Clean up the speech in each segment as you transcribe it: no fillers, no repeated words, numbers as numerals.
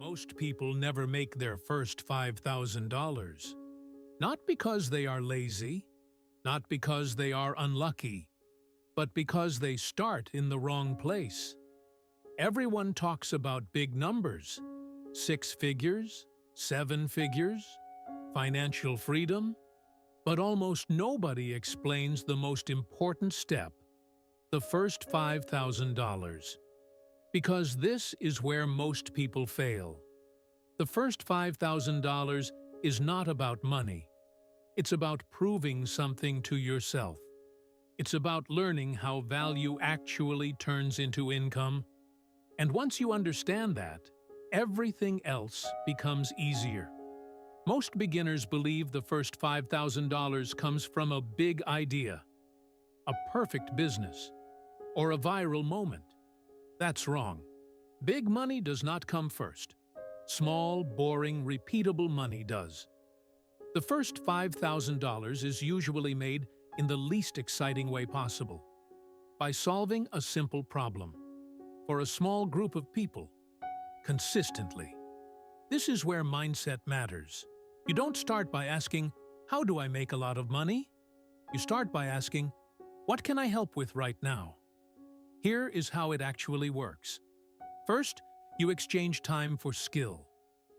Most people never make their first $5,000. Not because they are lazy, not because they are unlucky, but because they start in the wrong place. Everyone talks about big numbers, 6 figures, 7 figures, financial freedom, but almost nobody explains the most important step, the first $5,000. Because this is where most people fail. The first $5,000 is not about money. It's about proving something to yourself. It's about learning how value actually turns into income. And once you understand that, everything else becomes easier. Most beginners believe the first $5,000 comes from a big idea, a perfect business, or a viral moment. That's wrong. Big money does not come first. Small, boring, repeatable money does. The first $5,000 is usually made in the least exciting way possible, by solving a simple problem, for a small group of people, consistently. This is where mindset matters. You don't start by asking, "How do I make a lot of money?" You start by asking, "What can I help with right now?" Here is how it actually works. First, you exchange time for skill.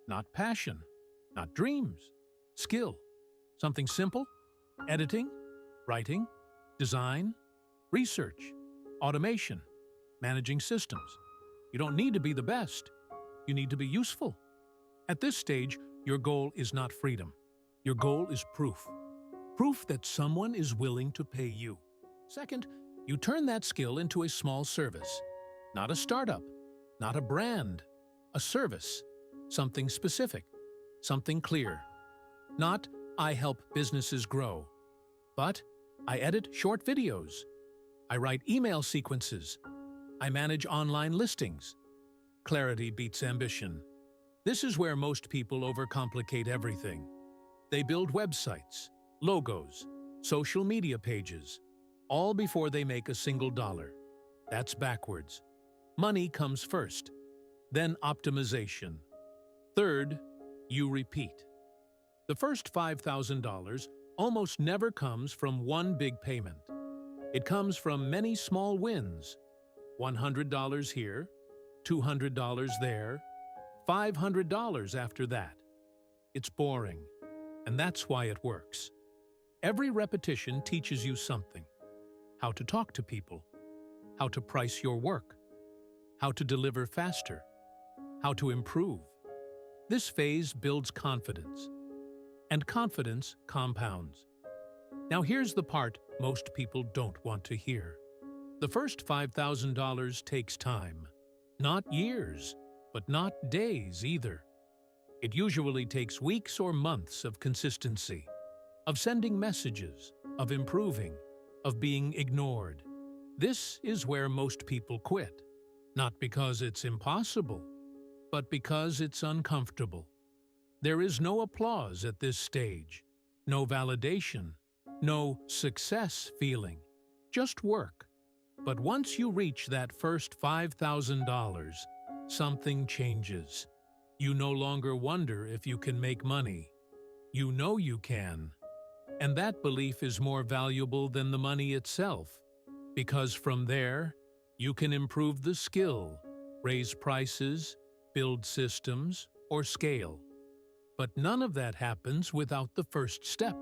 Not passion, not dreams. Skill. Something simple. Editing, writing, design, research, automation, managing systems. You don't need to be the best. You need to be useful. At this stage, your goal is not freedom. Your goal is proof. Proof that someone is willing to pay you. Second, you turn that skill into a small service. Not a startup, not a brand, a service, something specific, something clear. Not, "I help businesses grow," but "I edit short videos. I write email sequences. I manage online listings." Clarity beats ambition. This is where most people overcomplicate everything. They build websites, logos, social media pages, all before they make a single dollar. That's backwards. Money comes first, then optimization. Third, you repeat. The first $5,000 almost never comes from one big payment. It comes from many small wins. $100 here, $200 there, $500 after that. It's boring, and that's why it works. Every repetition teaches you something. How to talk to people, how to price your work, how to deliver faster, how to improve. This phase builds confidence, and confidence compounds. Now here's the part most people don't want to hear. The first $5,000 takes time. Not years, but not days either. It usually takes weeks or months of consistency, of sending messages, of improving, of being ignored. This is where most people quit, not because it's impossible, but because it's uncomfortable. There is no applause at this stage, no validation, no success feeling, just work. But once you reach that first $5,000, something changes. You no longer wonder if you can make money. You know you can. And that belief is more valuable than the money itself, because from there, you can improve the skill, raise prices, build systems, or scale. But none of that happens without the first step.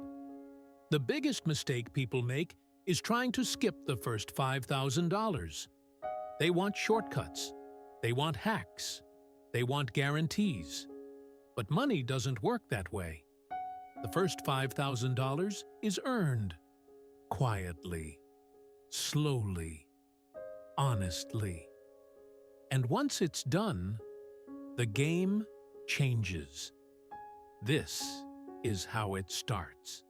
The biggest mistake people make is trying to skip the first $5,000. They want shortcuts. They want hacks. They want guarantees. But money doesn't work that way. The first $5,000 is earned quietly, slowly, honestly. And once it's done, the game changes. This is how it starts.